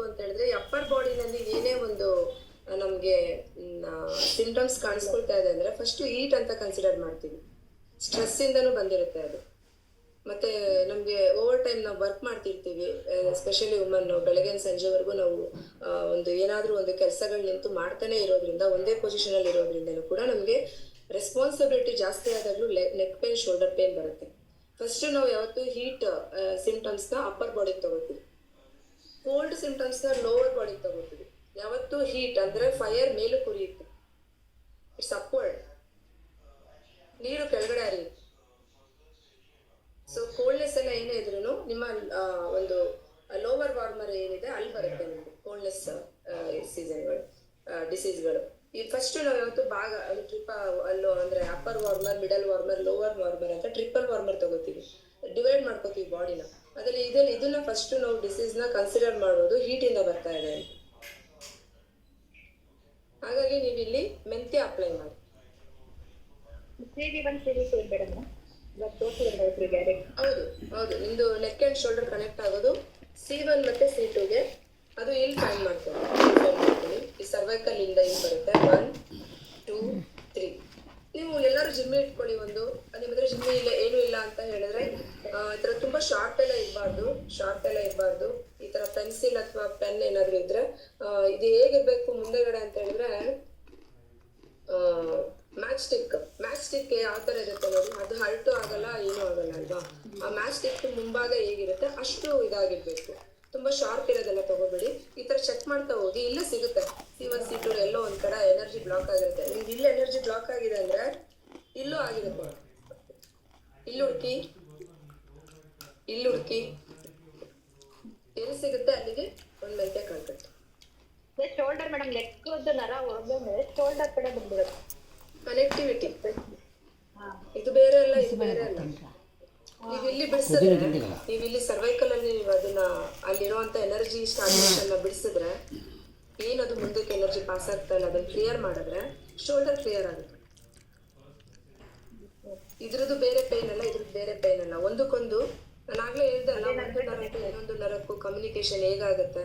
ಅಂತ ಹೇಳಿದ್ರೆ ಅಪ್ಪರ್ ಬಾಡಿನಲ್ಲಿ ಏನೇ ಒಂದು ನಮ್ಗೆ ಸಿಂಟಮ್ಸ್ ಕಾಣಿಸ್ಕೊಳ್ತಾ ಇದೆ ಅಂದ್ರೆ ಫಸ್ಟ್ ಹೀಟ್ ಅಂತ ಕನ್ಸಿಡರ್ ಮಾಡ್ತೀವಿ. ಸ್ಟ್ರೆಸ್ ಇಂದನೂ ಬಂದಿರುತ್ತೆ ಅದು. ಮತ್ತೆ ನಮ್ಗೆ ಓವರ್ ಟೈಮ್ ನಾವು ವರ್ಕ್ ಮಾಡ್ತಿರ್ತೀವಿ, ಎಸ್ಪೆಷಲಿ ವುಮನ್ ಬೆಳಗ್ಗೆ ಸಂಜೆವರೆಗೂ ನಾವು ಒಂದು ಏನಾದ್ರೂ ಒಂದು ಕೆಲಸಗಳು ನಿಂತು ಮಾಡ್ತಾನೆ ಇರೋದ್ರಿಂದ, ಒಂದೇ ಪೊಸಿಷನ್ ಅಲ್ಲಿ ಇರೋದ್ರಿಂದನೂ ಕೂಡ ನಮ್ಗೆ ರೆಸ್ಪಾನ್ಸಿಬಿಲಿಟಿ ಜಾಸ್ತಿ ಆದಾಗ್ಲೂ ನೆಕ್ ಪೇನ್, ಶೋಲ್ಡರ್ ಪೇನ್ ಬರುತ್ತೆ. ಫಸ್ಟ್ ನಾವು ಯಾವತ್ತು ಹೀಟ್ ಸಿಂಟಮ್ಸ್ ನ ಅಪ್ಪರ್ ಬಾಡಿಗೆ ತಗೋತೀವಿ, ಕೋಲ್ಡ್ ಸಿಂಟಮ್ಸ್ ನ ಲೋವರ್ ಬಾಡಿಗೆ ತಗೋತೀವಿ. ಯಾವತ್ತು ಹೀಟ್ ಅಂದ್ರೆ ಫೈರ್ ಮೇಲೂ ಕುರಿಯುತ್ತೆ, ಇಟ್ಸ್ ಅಪ್ವರ್ಡ್, ನೀರು ಕೆಳಗಡೆ ಹರಿಯುತ್ತೆ. ಸೊ ಕೋಲ್ಡ್ನೆಸ್ ಎಲ್ಲ ಏನೇ ಇದ್ರು ನಿಮ್ಮ ಒಂದು ಲೋವರ್ ವಾರ್ಮರ್ ಏನಿದೆ ಅಲ್ಲಿ ಬರುತ್ತೆ ನಿಮ್ಗೆ ಕೋಲ್ಡ್ನೆಸ್ ಸೀಸನ್ಗಳು, ಡಿಸೀಸ್ಗಳು. ಈ ಫಸ್ಟ್ ನಾವು ಯಾವತ್ತು ಭಾಗ ಟ್ರಿಪ್ ಅಲ್ಲೋ ಅಂದ್ರೆ upper warmer, middle warmer, lower warmer ಅಂತ ಟ್ರಿಪಲ್ ವಾರ್ಮರ್ ತಗೋತೀವಿ, ಡಿವೈಡ್ ಮಾಡ್ಕೋತೀವಿ ಬಾಡಿನ. ಅದ್ರಲ್ಲಿ ಇದನ್ನ ಫಸ್ಟ್ ನಾವು ಡಿಸೀಸ್ ನ ಕನ್ಸಿಡರ್ ಮಾಡೋದು ಹೀಟ್ ಇಂದ ಬರ್ತಾ ಇದೆ ಅಂತ. ಹಾಗಾಗಿ ನೀವು ಇಲ್ಲಿ ಮೆಂತ್ಯ ಅಪ್ಲೈ ಮಾಡಿ. ಹೌದು ಹೌದು, ನಿಮ್ದು ನೆಕ್ ಅಂಡ್ ಶೋಲ್ಡರ್ ಕನೆಕ್ಟ್ ಆಗೋದು C1 ಮತ್ತೆ C2ಗೆ. ಅದು ಇಲ್ಲಿ ಫೈಂಡ್ ಮಾಡ್ಕೊಳ್ಳಿ. ಈ ಸರ್ವೈಕಲ್ ಇಂದ ಇಲ್ಲಿ ಬರುತ್ತೆ 1 2 3. ನೀವು ಎಲ್ಲರೂ ಜಿಮ್ಮಿ ಇಟ್ಕೊಳ್ಳಿ. ಒಂದು ನಿಮ್ಮ ಹತ್ರ ಜಿಮ್ಮಿ ಇಲ್ಲ, ಏನು ಇಲ್ಲ ಅಂತ ಹೇಳಿದ್ರೆ ಈ ತರ ತುಂಬಾ ಶಾರ್ಪ್ ಎಲ್ಲ ಇರಬಾರ್ದು. ಈ ತರ ಪೆನ್ಸಿಲ್ ಅಥವಾ ಪೆನ್ ಏನಾದ್ರು ಇದ್ರೆ ಇದು ಹೇಗಿರ್ಬೇಕು ಮುಂದೆಗಡೆ ಅಂತ ಹೇಳಿದ್ರೆ, ಮ್ಯಾಚ್ ಸ್ಟಿಕ್ ಯಾವ ತರ ಇರುತ್ತೆ ನೋಡಿ, ಅದು ಹರ್ಟು ಆಗಲ್ಲ, ಏನೂ ಆಗಲ್ಲ ಅಲ್ವಾ. ಆ ಮ್ಯಾಚ್ ಸ್ಟಿಕ್ ಮುಂಭಾಗ ಹೇಗಿರುತ್ತೆ ಅಷ್ಟು ಇದಾಗಿರ್ಬೇಕು. ತುಂಬಾ ಶಾರ್ಪ್ ಇರೋದೆಲ್ಲ ತಗೋಬೇಡಿ. ಈ ತರ ಚೆಕ್ ಮಾಡ್ತಾ ಹೋಗಿ, ಇಲ್ಲೇ ಸಿಗುತ್ತೆ C1 C2 ಎಲ್ಲೋ ಒಂದ್ ಕಡೆ ಎನರ್ಜಿ ಬ್ಲಾಕ್ ಆಗಿರುತ್ತೆ. ನಿಮ್ಗೆ ಇಲ್ಲಿ ಎನರ್ಜಿ ಬ್ಲಾಕ್ ಆಗಿದೆ ಅಂದ್ರೆ ಇಲ್ಲೂ ಆಗಿರುತ್ತೆ. ಇಲ್ಲಿ ಹುಡುಕಿ ಎಲ್ಲಿ ಸಿಗುತ್ತೆ ಅಲ್ಲಿಗೆ ಒಂದ್ ಮೆಂತ್ಯ ಕಾಳ್ಕಟ್ಟು. ಶೋಲ್ಡರ್ ಮೇಡಮ್, ನೆಕ್ ನರ ಹೊರಗೆ ಶೋಲ್ಡರ್ ಕಡೆ ಬಂದ್ಬಿಡುತ್ತೆ. ಕನೆಕ್ಟಿವಿಟಿ ಇದು ಬೇರೆ ಅಲ್ಲ, ಇದು ಬೇರೆ ಅಲ್ಲ. ನೀವು ಇಲ್ಲಿ ಬಿಡಿಸಿದ್ರೆ, ನೀವು ಇಲ್ಲಿ ಸರ್ವೈಕಲ್ ಅಲ್ಲಿ ನೀವು ಅದನ್ನ ಅಲ್ಲಿರುವಂತ ಎನರ್ಜಿ ಸ್ಟಾಗ್ನೇಷನ್ ಬಿಡಿಸಿದ್ರೆ, ಏನದು ಮುಂದಕ್ಕೆ ಎನರ್ಜಿ ಪಾಸ್ ಆಗ್ತಾ ಇಲ್ಲ ಅದನ್ನ ಕ್ಲಿಯರ್ ಮಾಡಿದ್ರೆ ಶೋಲ್ಡರ್ ಕ್ಲಿಯರ್ ಆಗುತ್ತೆ. ಇದ್ರದ್ದು ಬೇರೆ ಪೈನ್ ಅಲ್ಲ, ಇದ್ರದ್ದು ಬೇರೆ ಪೈನ್ ಅಲ್ಲ. ಒಂದಕ್ಕೊಂದು ನಾನಾಗ್ಲೇ ಹೇಳ್ದಲ್ಲ, ಒಂದು ನರಕ್ಕೂ ಇನ್ನೊಂದು ನರಕ್ಕೂ ಕಮ್ಯುನಿಕೇಶನ್ ಹೇಗಾಗುತ್ತೆ.